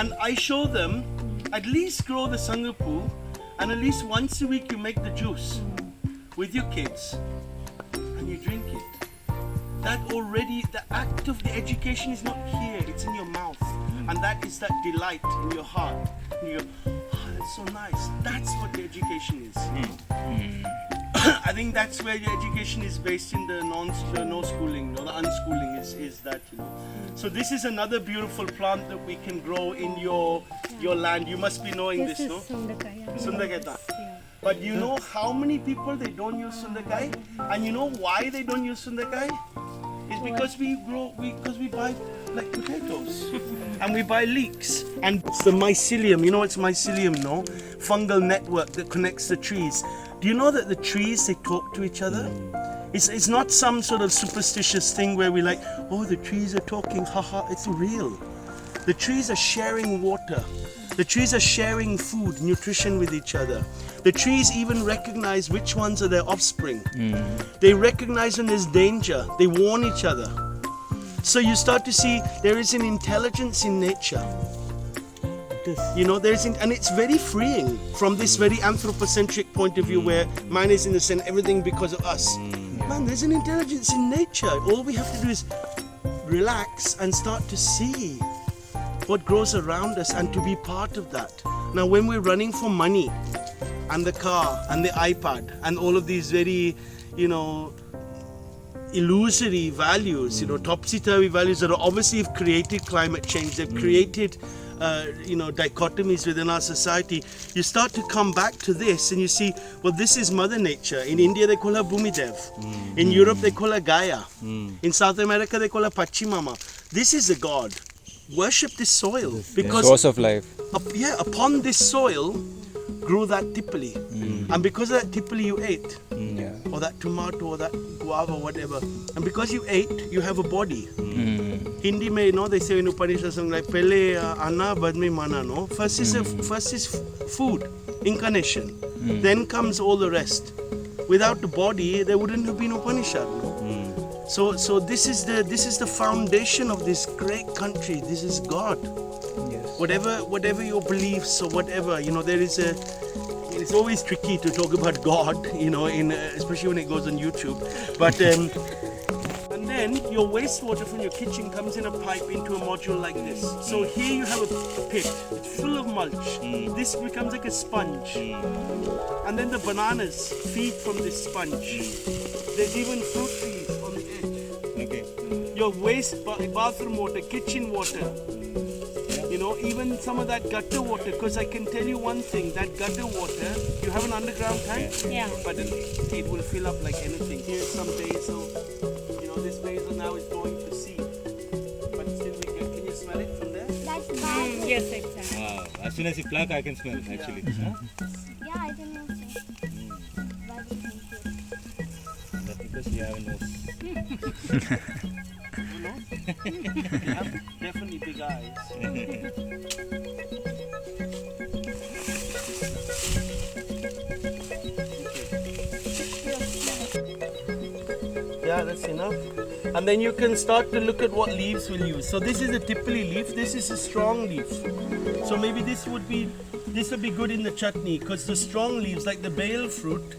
And I show them at least grow the sangapu, and at least once a week you make the juice with your kids and you drink it. That already, the act of the education is not here, it's in your mouth. And that is that delight in your heart. And you go, oh, that's so nice. That's what the education is. I think that's where the education is based in the no schooling, the unschooling is that, So this is another beautiful plant that we can grow in your land. You must be knowing this, no? Sundakai. But you know how many people they don't use sundakai? And you know why they don't use sundakai? It's because we buy like potatoes and we buy leeks. And it's the mycelium, it's mycelium, no? Fungal network that connects the trees. Do you know that the trees, they talk to each other? It's not some sort of superstitious thing where we like, oh, the trees are talking, haha, it's real. The trees are sharing water. The trees are sharing food, nutrition with each other. The trees even recognize which ones are their offspring. They recognize when there's danger. They warn each other. So you start to see there is an intelligence in nature. And it's very freeing from this very anthropocentric point of view where man is in the center, everything because of us. Man, there's an intelligence in nature. All we have to do is relax and start to see what grows around us and to be part of that. Now, when we're running for money and the car and the iPad and all of these very, illusory values, topsy-turvy values that obviously have created climate change, they've created dichotomies within our society, you start to come back to this and you see, well, this is Mother Nature. In India, they call her Bhumidev. In Europe, they call her Gaia. In South America, they call her Pachimama. This is a god. Worship this soil. Because source of life. Upon this soil grew that tipali. And because of that tipali you ate. Or that tomato or that guava, whatever. And because you ate, you have a body. Hindi may they say in Upanishad something like Pele Anna Badme Mana, no? First is food, incarnation. Then comes all the rest. Without the body, there wouldn't have been Upanishad, no? So this is the foundation of this great country. This is God. Yes. Whatever your beliefs or whatever, there is it's always tricky to talk about God, especially when it goes on YouTube. But and then your wastewater from your kitchen comes in a pipe into a module like this. So here you have a pit full of mulch. This becomes like a sponge. And then the bananas feed from this sponge. There's even fruit trees on the edge. Okay. Your waste bathroom water, kitchen water. Even some of that gutter water, because I can tell you one thing, that gutter water, you have an underground tank? Yeah. But it will fill up like anything. Here's some basil. This basil now is going to seed. But still can you smell it from there? That's basil. Yes, exactly. Wow. As soon as you pluck, I can smell it actually. Yeah, I don't know. Why do you think it? That's because you have a nose. You have definitely big eyes. Yeah, that's enough. And then you can start to look at what leaves we'll use. So this is a tipali leaf, this is a strong leaf. So maybe this would be good in the chutney, because the strong leaves, like the bale fruit,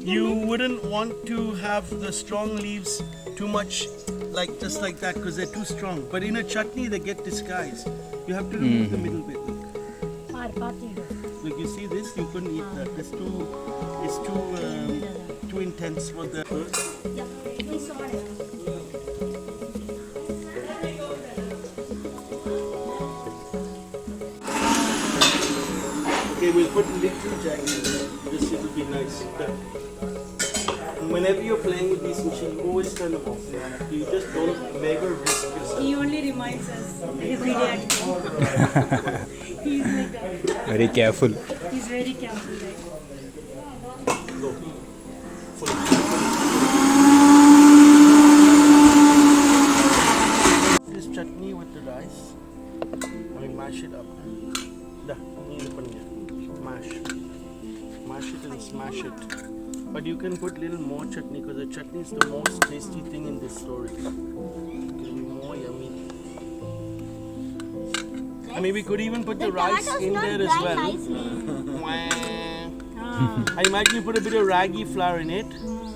you wouldn't want to have the strong leaves too much just like that, because they're too strong. But in a chutney they get disguised. You have to remove the middle bit. Look, you see this? You couldn't eat that. It's too intense for the Okay, we'll put little jack in there. Just it will be nice. And whenever you're playing with these machines, you always turn them off. You just don't never risk yourself. He only reminds us every day at home. He's like that. Very careful. He's very careful, right? Go. This chutney with the rice, I mean mash it up. Mash it and smash it. But you can put a little more chutney, because the chutney is the most tasty thing in this story. It will be more yummy. I mean, we could even put the rice tomatoes in not there as dry well. nicely. I imagine you put a bit of ragi flour in it,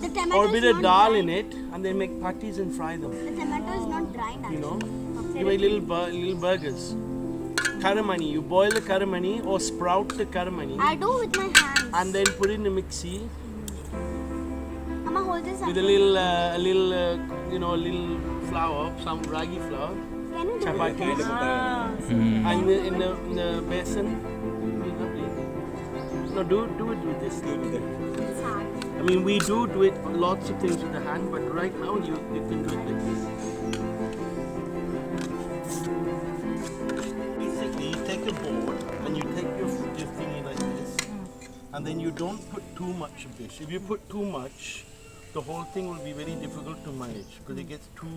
The tomato or a is bit of not dal dry. in it, and then make patties and fry them. The tomato is not dry You know, nicely. you make little burgers. Karamani, you boil the karamani or sprout the karamani, I do with my hands. and then put it in the mixie Amma, hold this with up. a little flour, some ragi flour, Can you do chapatis, and in the basin. No, do it with this. this hard? I mean, we do it lots of things with the hand, but right now you can do it like this. Basically, you take a board and you take your thingy like this, and then you don't put too much of this. If you put too much, the whole thing will be very difficult to manage because it gets too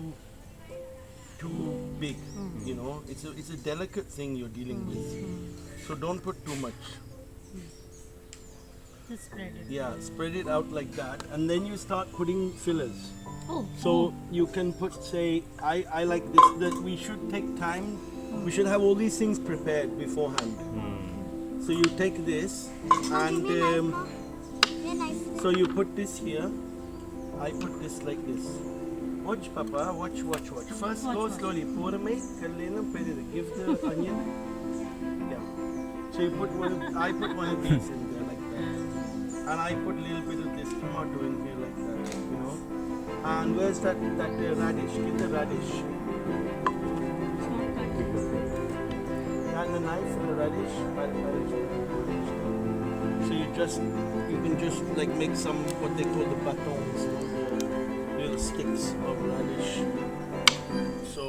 big. You know, it's a delicate thing you're dealing with. So don't put too much. Just spread it. Yeah, spread it out like that, and then you start putting fillers. Oh. So you can put, say, I like this, that we should take time, we should have all these things prepared beforehand. So you take this, and Very nice. so you put this here, I put this like this. Watch, Papa, watch. First, go slowly, pour me, give the onion. Yeah. So you put I put one of these in there like that. And I put a little bit of this tomato in here like that, you know. And where's that radish? Give the radish. And the knife and the radish. So you can just like make some what they call the batons, you know, the little sticks of radish. So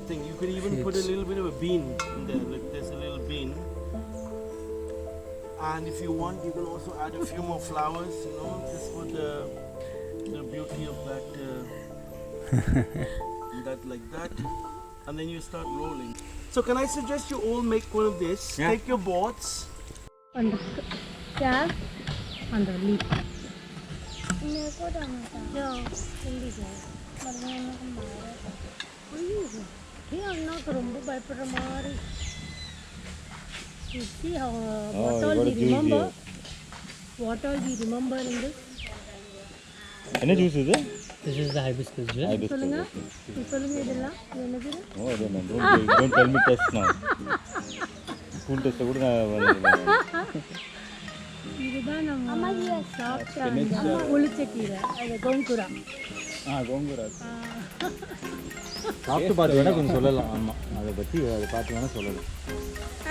you could even put a little bit of a bean in there, like there's a little bean. And if you want, you can also add a few more flowers, you know, just for the beauty of that, that like that. And then you start rolling. So can I suggest you all make one of this? Yeah. Take your boards. On the cap, on the leaf. मेरे को टमाटर No, hindi ko. बनाने को मारा அண்ணாக்கு ரொம்ப பயப்படுற மாதிரி. You see how Oh, what you all got we a juice remember? here. What all we remember in this? என்ன ஜூஸ் இது? This is the hibiscus juice. Hibiscus, சொல்லுங்க. okay. நீ சொல்லுங்க இதெல்லாம் என்னது? Oh, I don't know. Don't tell me test now. Full test கூட நான் இதுதான் நம்ம अम्मा ये சாப்பிட்ட அந்த புளிச்ச கீரை அது கோங்குரா. கோங்குரா. சாப்பிட்டு பார்த்து வேணா கொஞ்சம் சொல்லலாம். ஆமாம், அதை பற்றி அதை பார்த்து வேணா சொல்லலாம்.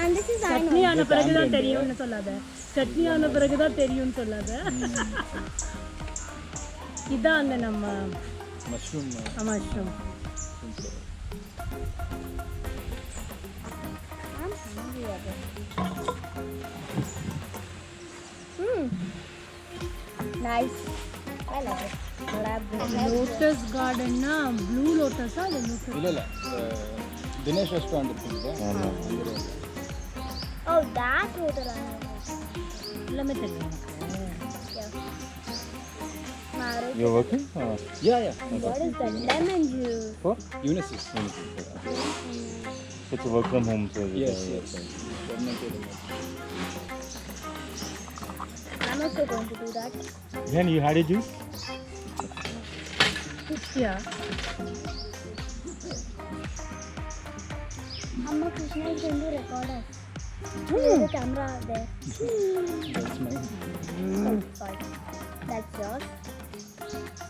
and this is I know. Chutney ஆன பிறகு தான் தெரியும்னு சொல்லாத. சட்னி ஆன பிறகு தான் தெரியும்னு சொல்லாத. இதான் அந்த நம்ம mushroom mushroom. I'm hungry again. Nice. I like it. Lotus கார்டன்னா ப்ளூ லோட்டஸா அது லோட்டஸ்? ಇಲ್ಲ ಇಲ್ಲ ದಿನೇಶ್ ರೆಸ್ಟೋರೆಂಟ್ ಇರ್ತದೆ ஆமாம். Oh, that water I know. எல்லாமே தெரியும். Marriage. You're working? Yeah yeah And what is that? Lemon juice. For? ಯುನಿಸಿಸ್ It's a work from home service. Yes, yes. I'm also going to do that. Then you had a juice? Yeah. Amma, Krishna is going to record us. There's the camera there. That's my Oh, sorry. That's yours.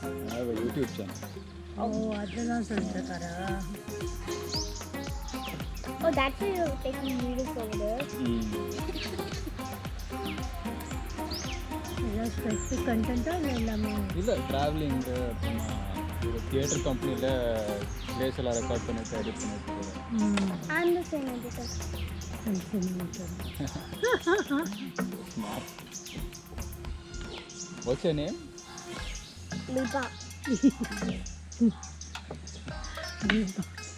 I have a YouTube channel ஓ அதுதான் சொல்லிருக்காரா? Oh, that's why you're taking videos over there. ಎಲ್ಲ specific ಕಂಟೆಂಟಾ எல்லாமே? இல்லை travelling ஒரு theatre கம்பெனியில் place எல்லாம் ரெக்கார்ட் பண்ணிட்டு எடிட் பண்ணிட்டு I'm the same editor. What's your name Lipa.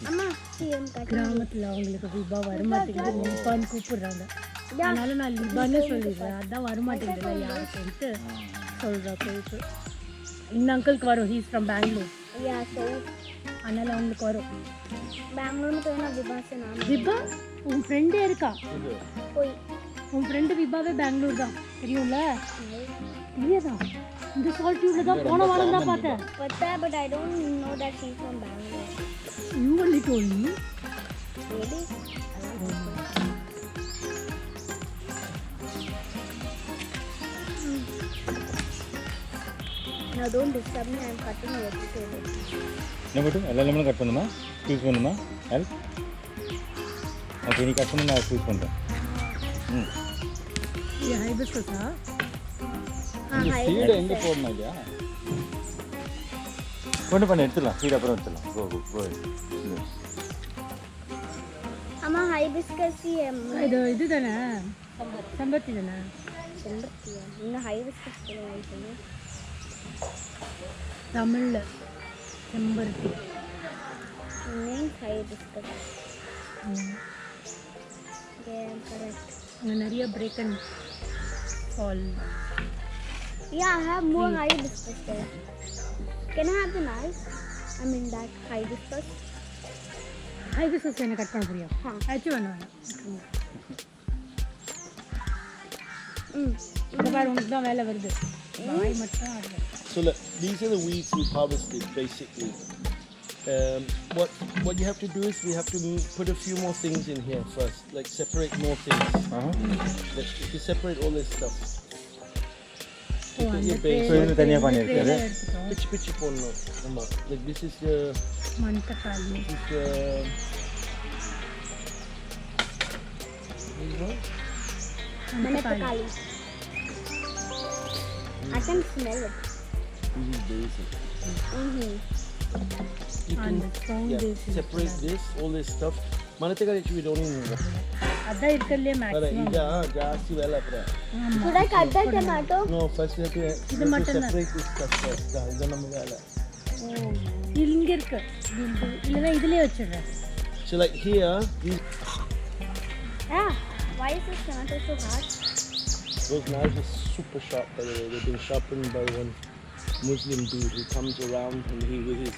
Amma, see him cutting. கிராமத்தில் அவங்களுக்கு லிபா வரமாட்டேங்குது லிபான்னு கூப்பிடுறாங்க. அதனால நான் லிபான்னு சொல்லிடுறேன். அதான் வரமாட்டேங்குதுல யாருக்குன்ட்டு சொல்கிறேன் போயிட்டு. இந்த அங்கிளுக்கு வரும், he's from Bangalore. Yeah, so அதனால அவங்களுக்கு வரும். Bangalore में तो है ना विभा से नाम விபா உன் ஃப்ரெண்டே இருக்கா? कोई உன் ஃப்ரெண்டு விபாவே பெங்களூர் தான் தெரியும்ல? தெரியாதா? இந்த சால்ட்யூட்ல தான் போன வாரம் தான் பார்த்தேன். पता है, but I don't know that she's from Bangalore. You only told me. Really? Now don't disturb me. I'm cutting a vegetable. என்ன மட்டும் எல்லா லெமனும் கட் பண்ணுமா? ஸ்க்வீஸ் பண்ணுமா? ஹெல்ப். ஓகே, நீ கட் பண்ணு, நான் ஸ்க்வீஸ் பண்ணுறேன். இது ஹைபிஸ்கஸா? இந்த சீடை எங்கே போடணும் இல்லையா? கொண்டு பண்ணி எடுத்துடலாம், சீட் அப்புறம் எடுத்துடலாம். கோ अम्मा hibiscus ही है. இது தானே செம்பருத்தி தானே? செம்பருத்தி இன்னும் hibiscus சொல்லுவாங்க. தமிழ்ல செம்பருத்தி. Name hibiscus. Yeah, correct. அங்கே நிறைய break and fall. Yeah, I have more hibiscus there. Can I have the knife? I mean that hibiscus. Hibiscus என்ன கட் பண்ண போறியா? ஆச்சு வேணும். இந்த பாரு உனக்கு தான் வேலை வருது. வாய் மட்டும் ஆடுது. So look, these are the weeds we've harvested basically. What you have to do is we have to put a few more things in here first, like separate more things. You separate all this stuff. இது தனியாக பண்ணியிருக்காரு. Pichi போடணும். ஆமா. Like this is the மண்டக்காளி. Manapakali. I can smell it. this is basic. You can அந்த strong base. separate this, all this stuff. Manathakali actually we don't even know. அதான் இருக்கறதுல But maximum. ida jaasti vela apra. Should I cut the tomato? No, first we have to separate this stuff first. Ida namu vela. இங்க இருக்கு. இல்லனா இதுலயே வச்சிடுறேன். So like here, these Yeah. Why is this tomato so hard? those knives are super sharp by the way. They've been sharpened by one Muslim dude who comes around and he with his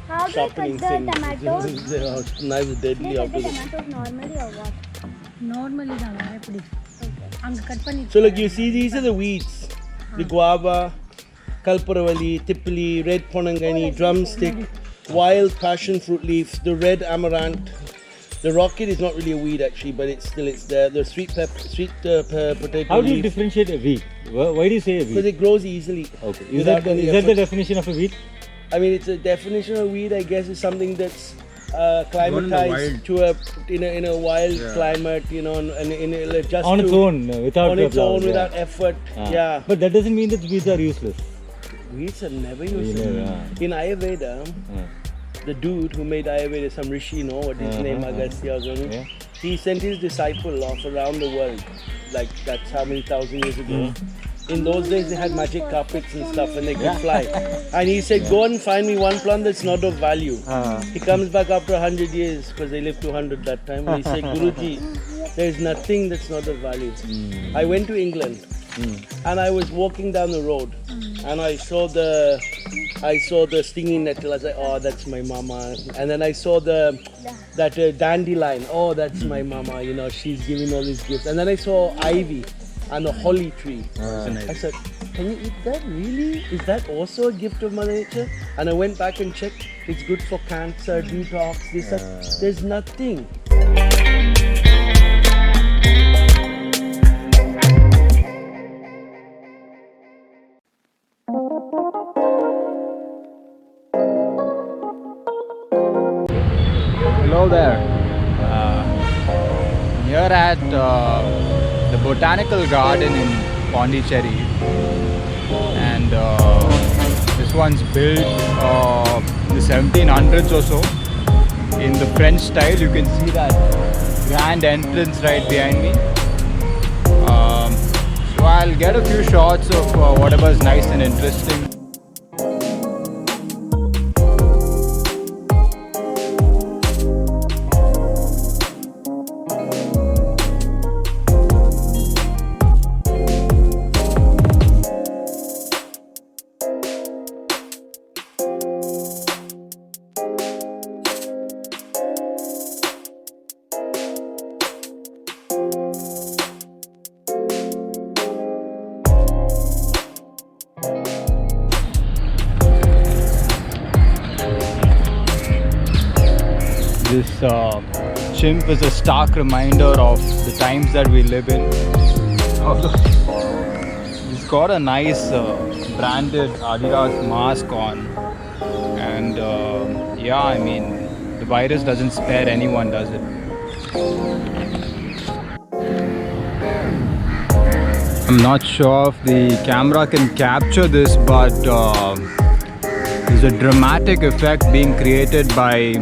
How do I cut sharpening the thing. tomatoes? The knives are They deadly cut the after this. tomatoes normally or what? Normally தான் எப்படி? அங்க cut பண்ணி. So look, you see these are the weeds. The guava, kalparavali, tipali, red ponangani, drumstick, wild passion fruit leaf, the red amaranth. The rocket is not really a weed actually, but it's there. The sweet potato How do you leaf. differentiate a weed? Why do you say a Because weed? it grows easily. Okay. without any Is that the effort. definition of a weed? I mean, it's a definition of weed. I guess is something that's climatized to in a wild climate, you know, and just On its to- own, without on the its own flowers, without effort. Yeah, But that doesn't mean that weeds are useless. weeds are never useless. Yeah. In Ayurveda, the dude who made Ayurveda, some rishi, you know what his name, Agastya or something, Yeah. he sent his disciple off around the world. Like that's how many thousand years ago. In those days, they had magic carpets and stuff, and they could fly. And he said, "Go and find me one plant that's not of value." He comes back after 100 years because they lived to 100 that time. And he said, "Guruji, there is nothing that's not of value." I went to England, and I was walking down the road, and I saw the stinging nettle. I was like, "Oh, that's my mama." And then I saw that dandelion. "Oh, that's my mama. You know, she's giving all these gifts." And then I saw ivy and a holly tree. I said, "Can you eat that? Really? Is that also a gift of Mother Nature?" And I went back and checked. It's good for cancer, detox, this, that. There's nothing. Hello there. Here at the Botanical Garden in Pondicherry, and this one's built in the 1700s or so in the French style. You can see that grand entrance right behind me. So I'll get a few shots of whatever is nice and interesting. This chimp is a stark reminder of the times that we live in. Although he's got a nice branded Adidas mask on, and yeah, I mean, the virus doesn't spare anyone, does it? I'm not sure if the camera can capture this, but there's a dramatic effect being created by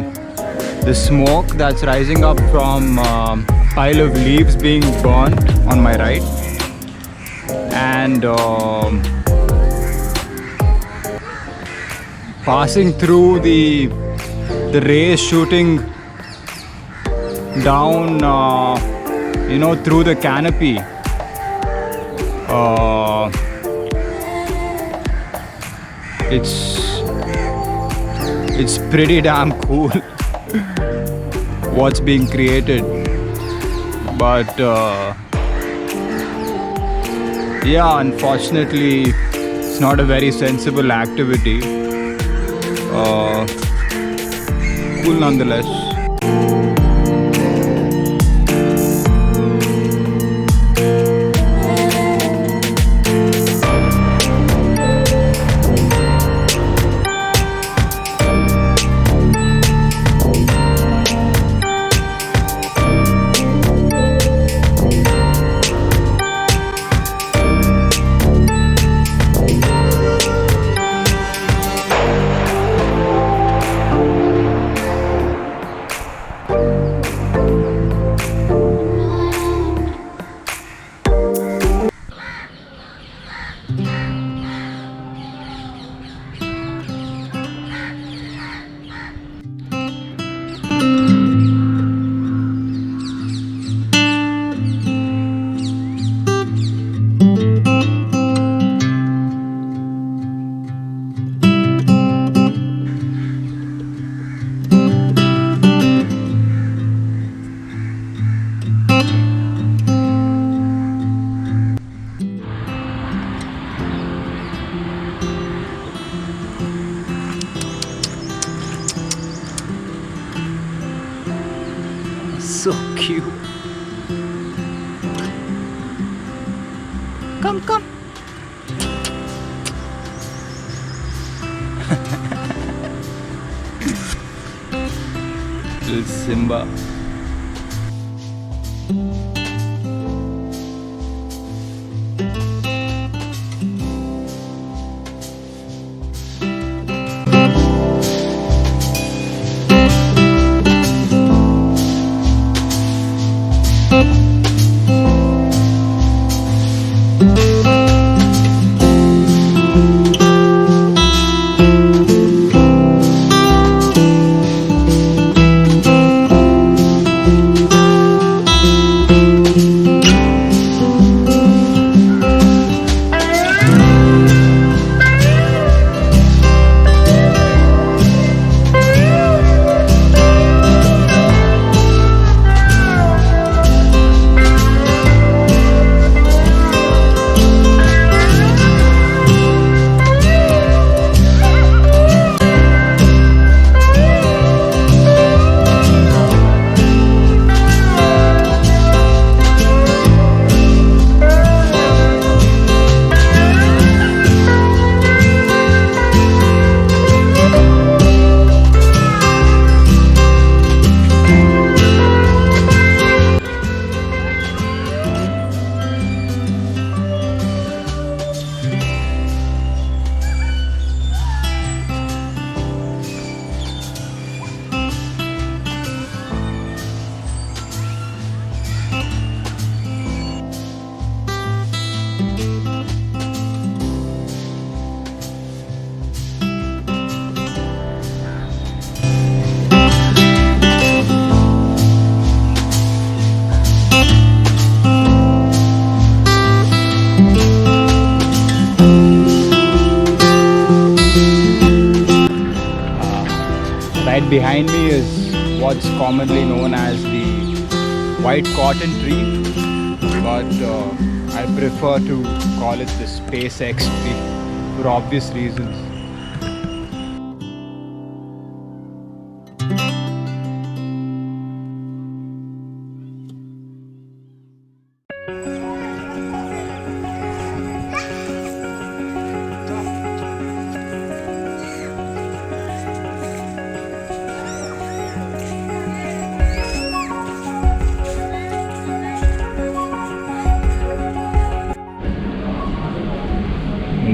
the smoke that's rising up from a pile of leaves being burnt on my right, and passing through the rays shooting down, through the canopy. It's pretty damn cool what's being created, but yeah, unfortunately it's not a very sensible activity. Cool nonetheless. So cute. Come. Little Simba. Right behind me is what's commonly known as the white cotton tree, but I prefer to call it the SpaceX tree for obvious reasons. Hey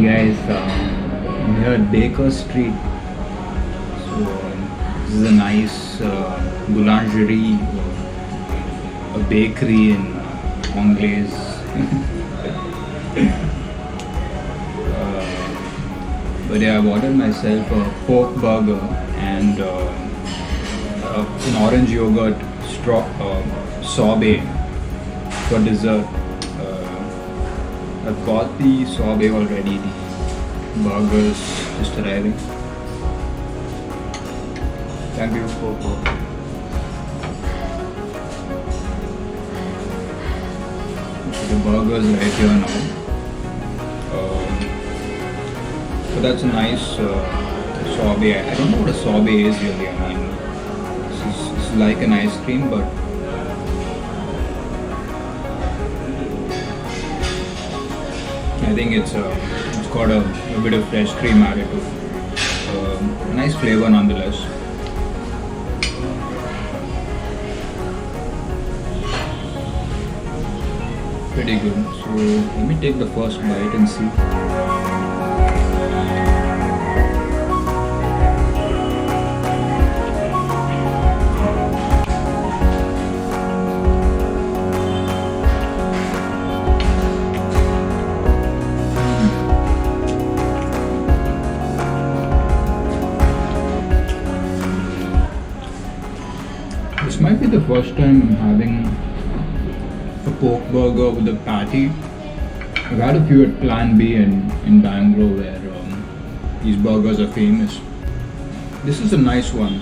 guys, I'm here at Baker Street. So this is a nice boulangerie, a bakery in Anglaise. But yeah, I've ordered myself a pork burger and an orange yogurt sorbet for dessert. I've got the sorbet already, the burgers just arriving. Thank you for the burgers right here now. So that's a nice sorbet. I don't know what a sorbet is really. I mean, this is like an ice cream, but I think it's got a bit of fresh cream added to it. A nice flavor nonetheless. Pretty good. So let me take the first bite and see. This might be the first time I'm having a pork burger with a patty. I've had a few at Plan B in Bangalore where these burgers are famous. This is a nice one.